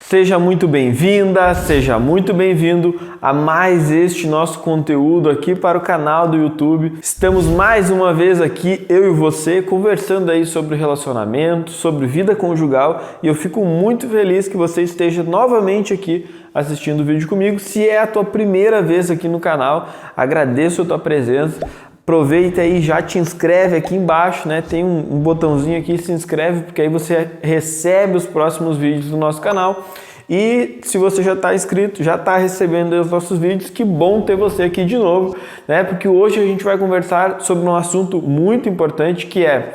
Seja muito bem-vinda, seja muito bem-vindo a mais este nosso conteúdo aqui para o canal do YouTube. Estamos mais uma vez aqui, eu e você, conversando aí sobre relacionamento, sobre vida conjugal, e eu fico muito feliz que você esteja novamente aqui assistindo o vídeo comigo. Se é a tua primeira vez aqui no canal, agradeço a tua presença. Aproveita aí, já te inscreve aqui embaixo, né? Tem um botãozinho aqui, se inscreve, porque aí você recebe os próximos vídeos do nosso canal. E se você já está inscrito, já está recebendo os nossos vídeos, que bom ter você aqui de novo, né? Porque hoje a gente vai conversar sobre um assunto muito importante, que é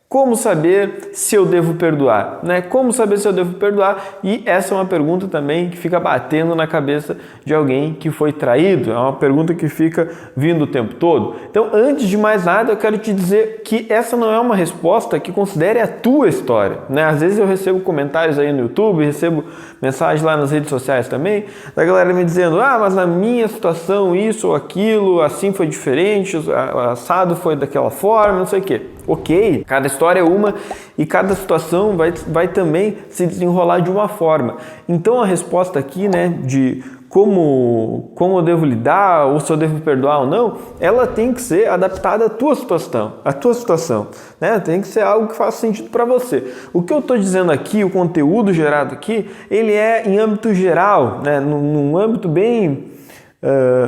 como saber se eu devo perdoar, né? Como saber se eu devo perdoar? E essa é uma pergunta também que fica batendo na cabeça de alguém que foi traído. É uma pergunta que fica vindo o tempo todo. Então, antes de mais nada, eu quero te dizer que essa não é uma resposta que considere a tua história, né? Às vezes eu recebo comentários aí no YouTube, recebo mensagens lá nas redes sociais também, da galera me dizendo, mas na minha situação isso ou aquilo, assim foi diferente, assado foi daquela forma, não sei o quê. Ok, cada história é uma e cada situação vai também se desenrolar de uma forma. Então a resposta aqui, né, de como eu devo lidar, ou se eu devo perdoar ou não, ela tem que ser adaptada à tua situação, né? Tem que ser algo que faça sentido para você. O que eu estou dizendo aqui, o conteúdo gerado aqui, ele é em âmbito geral, né? Num âmbito bem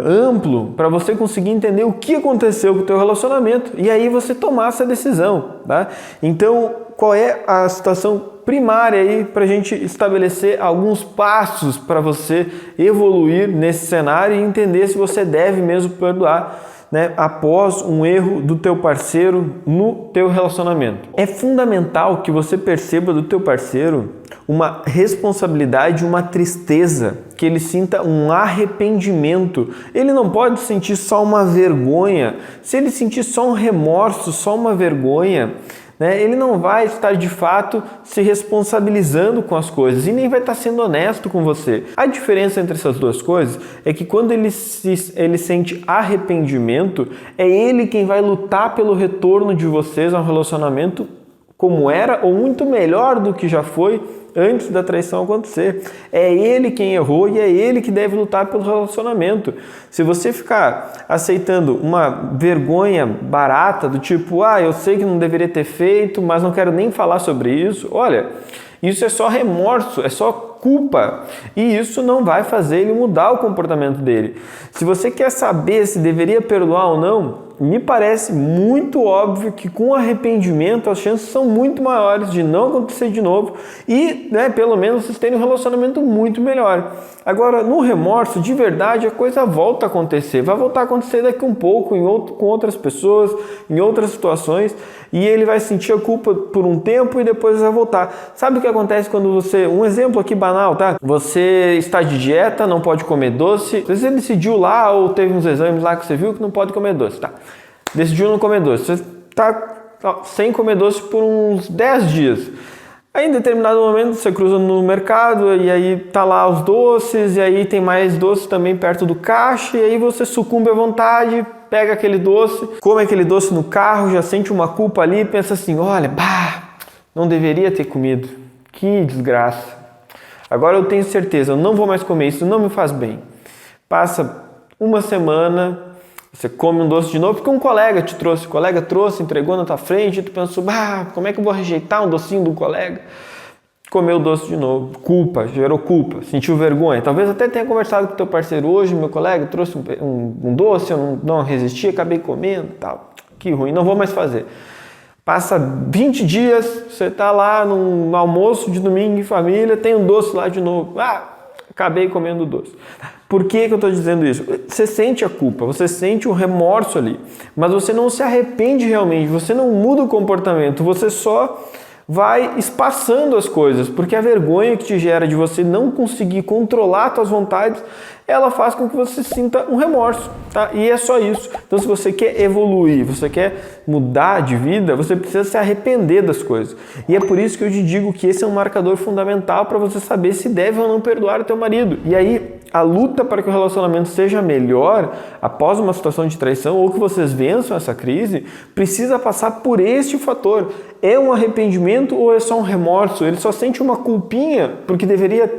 amplo, para você conseguir entender o que aconteceu com o teu relacionamento e aí você tomar essa decisão, tá? Então, qual é a situação primária aí para a gente estabelecer alguns passos para você evoluir nesse cenário e entender se você deve mesmo perdoar, né, após um erro do teu parceiro no teu relacionamento. É fundamental que você perceba do teu parceiro uma responsabilidade, uma tristeza, que ele sinta um arrependimento. Ele não pode sentir só uma vergonha. Se ele sentir só um remorso, só uma vergonha, né, ele não vai estar de fato se responsabilizando com as coisas e nem vai estar sendo honesto com você. A diferença entre essas duas coisas é que quando ele sente arrependimento, é ele quem vai lutar pelo retorno de vocês a um relacionamento como era ou muito melhor do que já foi antes da traição acontecer. É ele quem errou e é ele que deve lutar pelo relacionamento. Se você ficar aceitando uma vergonha barata do tipo, eu sei que não deveria ter feito, mas não quero nem falar sobre isso, olha, isso é só remorso, é só culpa, e isso não vai fazer ele mudar o comportamento dele. Se você quer saber se deveria perdoar ou não, me parece muito óbvio que com arrependimento as chances são muito maiores de não acontecer de novo e, né, pelo menos vocês terem um relacionamento muito melhor. Agora, no remorso, de verdade, a coisa volta a acontecer. Vai voltar a acontecer daqui um pouco com outras pessoas, em outras situações, e ele vai sentir a culpa por um tempo e depois vai voltar. Sabe o que acontece quando você... Um exemplo aqui banal, tá? Você está de dieta, não pode comer doce. Você decidiu lá ou teve uns exames lá que você viu que não pode comer doce, tá? Decidiu não comer doce. Você está sem comer doce por uns 10 dias. Aí em determinado momento você cruza no mercado e aí tá lá os doces e aí tem mais doces também perto do caixa e aí você sucumbe à vontade, pega aquele doce, come aquele doce no carro, já sente uma culpa ali e pensa assim, olha, não deveria ter comido, que desgraça. Agora eu tenho certeza, eu não vou mais comer, isso não me faz bem. Passa uma semana, você come um doce de novo porque um colega te trouxe, entregou na tua frente e tu pensou, como é que eu vou rejeitar um docinho do colega? Comeu o doce de novo, gerou culpa, sentiu vergonha. Talvez até tenha conversado com o teu parceiro hoje, meu colega trouxe um doce, eu não resisti, acabei comendo, tal. Que ruim, não vou mais fazer. Passa 20 dias, você está lá num almoço de domingo em família, tem um doce lá de novo. Acabei comendo o doce. Por que eu estou dizendo isso? Você sente a culpa, você sente o remorso ali, mas você não se arrepende realmente, você não muda o comportamento, você só vai espaçando as coisas, porque a vergonha que te gera de você não conseguir controlar as suas vontades, ela faz com que você sinta um remorso, tá? E é só isso. Então, se você quer evoluir, você quer mudar de vida, você precisa se arrepender das coisas. E é por isso que eu te digo que esse é um marcador fundamental para você saber se deve ou não perdoar o teu marido. E aí, a luta para que o relacionamento seja melhor após uma situação de traição ou que vocês vençam essa crise, precisa passar por este fator. é um arrependimento ou é só um remorso? Ele só sente uma culpinha porque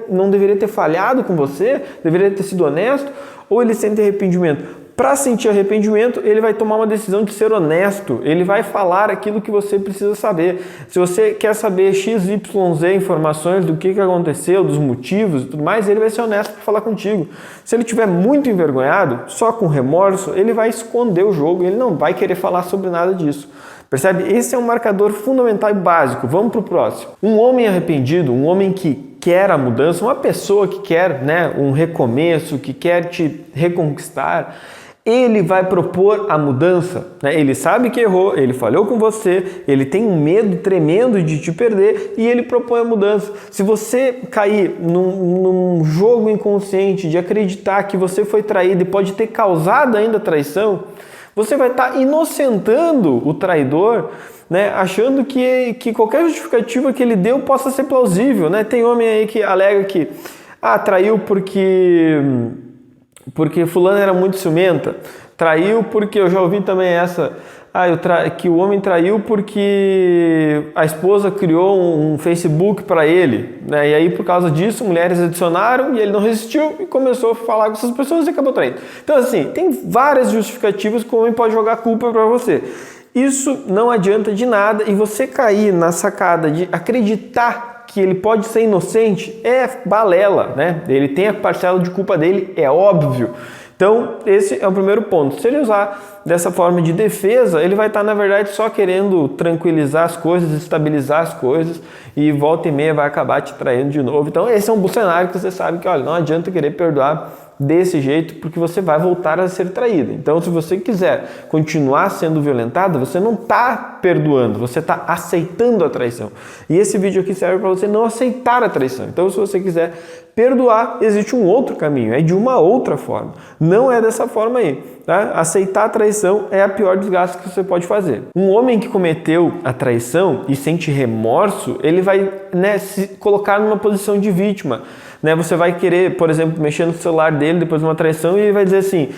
não deveria ter falhado com você, deveria ter sido honesto, ou ele sente arrependimento? Para sentir arrependimento, ele vai tomar uma decisão de ser honesto, ele vai falar aquilo que você precisa saber. Se você quer saber XYZ informações do que aconteceu, dos motivos e tudo mais, ele vai ser honesto para falar contigo. Se ele estiver muito envergonhado, só com remorso, ele vai esconder o jogo, ele não vai querer falar sobre nada disso. Percebe? Esse é um marcador fundamental e básico. Vamos para o próximo. Um homem arrependido, um homem que quer a mudança, uma pessoa que quer, um recomeço, que quer te reconquistar, ele vai propor a mudança, Ele sabe que errou, ele falhou com você, ele tem um medo tremendo de te perder e ele propõe a mudança. Se você cair num jogo inconsciente de acreditar que você foi traído e pode ter causado ainda traição, você vai estar inocentando o traidor, achando que qualquer justificativa que ele deu possa ser plausível. Tem homem aí que alega que traiu porque fulano era muito ciumenta, traiu porque, eu já ouvi também essa, que o homem traiu porque a esposa criou um Facebook para ele, e aí por causa disso mulheres adicionaram e ele não resistiu e começou a falar com essas pessoas e acabou traindo. Então assim, tem várias justificativas que o homem pode jogar culpa para você. Isso não adianta de nada e você cair na sacada de acreditar que ele pode ser inocente é balela, Ele tem a parcela de culpa dele, é óbvio. Então, esse é o primeiro ponto. Se ele usar dessa forma de defesa, ele vai estar, na verdade, só querendo tranquilizar as coisas, estabilizar as coisas e volta e meia vai acabar te traindo de novo. Então, esse é um cenário que você sabe que, não adianta querer perdoar desse jeito, porque você vai voltar a ser traída. Então, se você quiser continuar sendo violentada, você não está perdoando, você está aceitando a traição. E esse vídeo aqui serve para você não aceitar a traição. Então, se você quiser perdoar, existe um outro caminho, é de uma outra forma. Não é dessa forma aí. Aceitar a traição é a pior desgaste que você pode fazer. Um homem que cometeu a traição e sente remorso, ele vai se colocar numa posição de vítima. Você vai querer, por exemplo, mexer no celular dele depois de uma traição e ele vai dizer assim,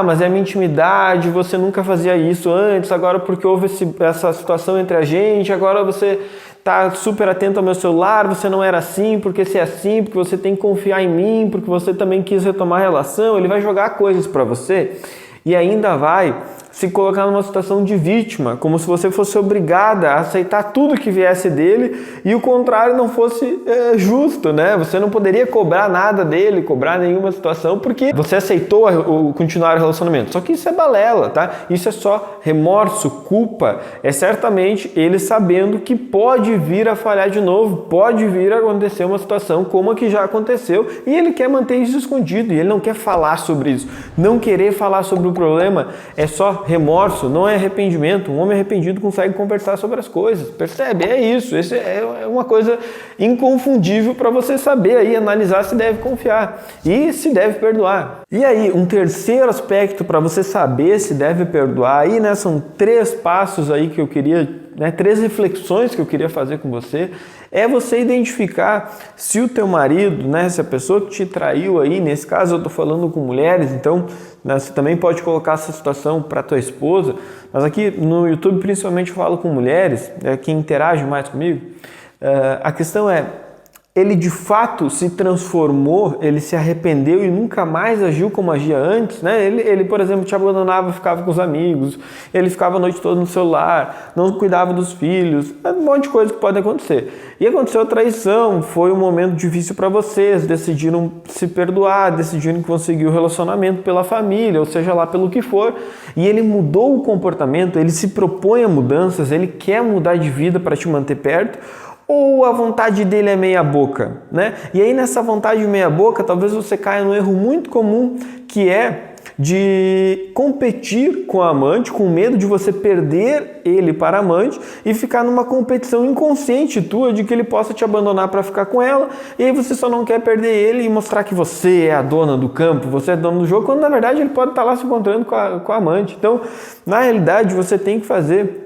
mas é a minha intimidade, você nunca fazia isso antes, agora porque houve essa situação entre a gente, agora você está super atento ao meu celular, você não era assim, porque se é assim, porque você tem que confiar em mim, porque você também quis retomar a relação. Ele vai jogar coisas para você e ainda vai se colocar numa situação de vítima, como se você fosse obrigada a aceitar tudo que viesse dele e o contrário não fosse justo, Você não poderia cobrar nada dele, cobrar nenhuma situação, porque você aceitou continuar o relacionamento. Só que isso é balela, Isso é só remorso, culpa. É certamente ele sabendo que pode vir a falhar de novo, pode vir a acontecer uma situação como a que já aconteceu e ele quer manter isso escondido e ele não quer falar sobre isso. Não querer falar sobre o problema é só remorso, não é arrependimento. Um homem arrependido consegue conversar sobre as coisas, percebe? É isso, isso é uma coisa inconfundível para você saber aí, analisar se deve confiar e se deve perdoar. E aí, um terceiro aspecto para você saber se deve perdoar, aí são 3 passos aí que eu queria, 3 reflexões que eu queria fazer com você, é você identificar se o teu marido, se a pessoa que te traiu aí, nesse caso eu estou falando com mulheres, então você também pode colocar essa situação para tua esposa, mas aqui no YouTube principalmente eu falo com mulheres, quem interage mais comigo, a questão é, ele de fato se transformou, ele se arrependeu e nunca mais agiu como agia antes, Ele, por exemplo, te abandonava, ficava com os amigos, ele ficava a noite toda no celular, não cuidava dos filhos, um monte de coisa que pode acontecer. E aconteceu a traição, foi um momento difícil para vocês, decidiram se perdoar, decidiram que vão seguir o relacionamento pela família, ou seja lá pelo que for, e ele mudou o comportamento, ele se propõe a mudanças, ele quer mudar de vida para te manter perto, ou a vontade dele é meia boca, E aí nessa vontade meia boca, talvez você caia num erro muito comum, que é de competir com a amante, com medo de você perder ele para a amante e ficar numa competição inconsciente tua de que ele possa te abandonar para ficar com ela, e aí você só não quer perder ele e mostrar que você é a dona do campo, você é dono do jogo, quando na verdade ele pode estar lá se encontrando com a amante. Então, na realidade, você tem que fazer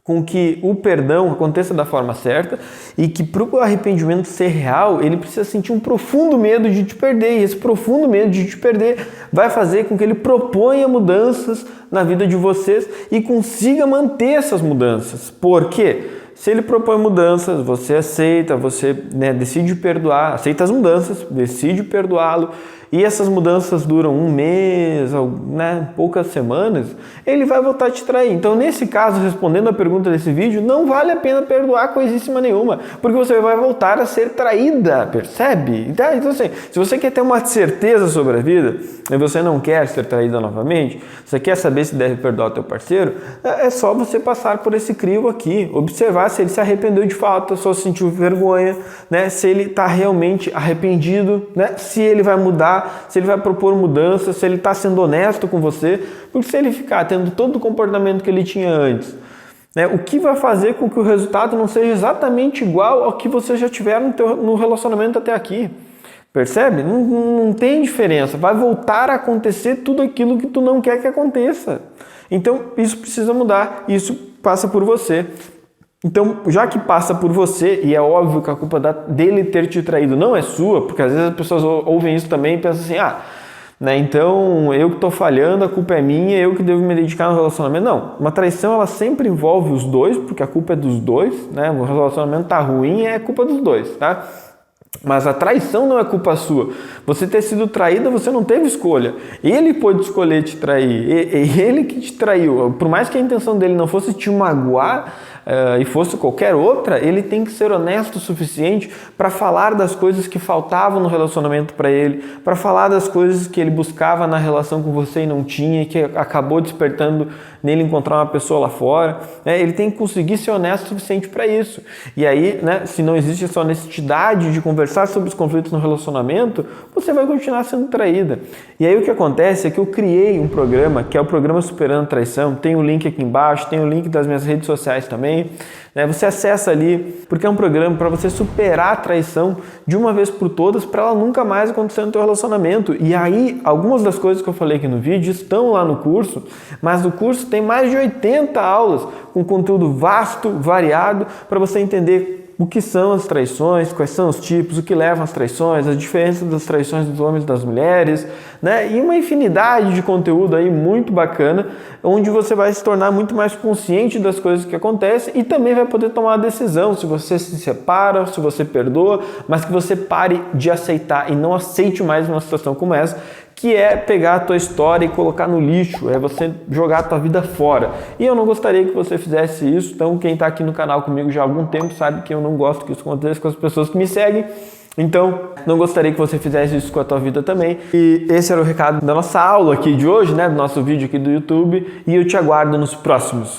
com que o perdão aconteça da forma certa e que para o arrependimento ser real, ele precisa sentir um profundo medo de te perder, e esse profundo medo de te perder vai fazer com que ele proponha mudanças na vida de vocês e consiga manter essas mudanças. Por quê? Se ele propõe mudanças, você aceita, você, né, decide perdoar, aceita as mudanças, decide perdoá-lo, e essas mudanças duram um mês, né, poucas semanas, ele vai voltar a te trair. Então, nesse caso, respondendo a pergunta desse vídeo, não vale a pena perdoar coisíssima nenhuma, porque você vai voltar a ser traída, percebe? Então, assim, se você quer ter uma certeza sobre a vida, e você não quer ser traída novamente, você quer saber se deve perdoar o teu parceiro, é só você passar por esse crivo aqui, observar se ele se arrependeu de fato, se sentiu vergonha, né, se ele está realmente arrependido, né, se ele vai mudar, se ele vai propor mudança, se ele está sendo honesto com você, porque se ele ficar tendo todo o comportamento que ele tinha antes, né, o que vai fazer com que o resultado não seja exatamente igual ao que você já tiver no relacionamento até aqui? Percebe? Não tem diferença, vai voltar a acontecer tudo aquilo que tu não quer que aconteça. Então isso precisa mudar, isso passa por você. Então, já que passa por você, e é óbvio que a culpa dele ter te traído não é sua, porque às vezes as pessoas ouvem isso também e pensam assim, né, então eu que estou falhando, a culpa é minha, eu que devo me dedicar no relacionamento. Não, uma traição ela sempre envolve os dois, porque a culpa é dos dois, né, o relacionamento tá ruim, é culpa dos dois, tá? Mas a traição não é culpa sua. Você ter sido traída, você não teve escolha. Ele pôde escolher te trair, ele que te traiu. Por mais que a intenção dele não fosse te magoar, e fosse qualquer outra, ele tem que ser honesto o suficiente para falar das coisas que faltavam no relacionamento para ele, para falar das coisas que ele buscava na relação com você e não tinha, e que acabou despertando nele encontrar uma pessoa lá fora. Ele tem que conseguir ser honesto o suficiente para isso. E aí, né, se não existe essa honestidade de conversar sobre os conflitos no relacionamento, você vai continuar sendo traída. E aí o que acontece é que eu criei um programa, que é o programa Superando a Traição, tem o link aqui embaixo, tem o link das minhas redes sociais também. Você acessa ali, porque é um programa para você superar a traição de uma vez por todas, para ela nunca mais acontecer no teu relacionamento. E aí, algumas das coisas que eu falei aqui no vídeo estão lá no curso, mas no curso tem mais de 80 aulas com conteúdo vasto, variado, para você entender o que são as traições, quais são os tipos, o que levam às traições, as diferenças das traições dos homens e das mulheres, né? E uma infinidade de conteúdo aí muito bacana, onde você vai se tornar muito mais consciente das coisas que acontecem e também vai poder tomar a decisão se você se separa, se você perdoa, mas que você pare de aceitar e não aceite mais uma situação como essa, que é pegar a tua história e colocar no lixo, é você jogar a tua vida fora. E eu não gostaria que você fizesse isso, então quem está aqui no canal comigo já há algum tempo sabe que eu não gosto que isso aconteça com as pessoas que me seguem, então não gostaria que você fizesse isso com a tua vida também. E esse era o recado da nossa aula aqui de hoje, né, do nosso vídeo aqui do YouTube, e eu te aguardo nos próximos.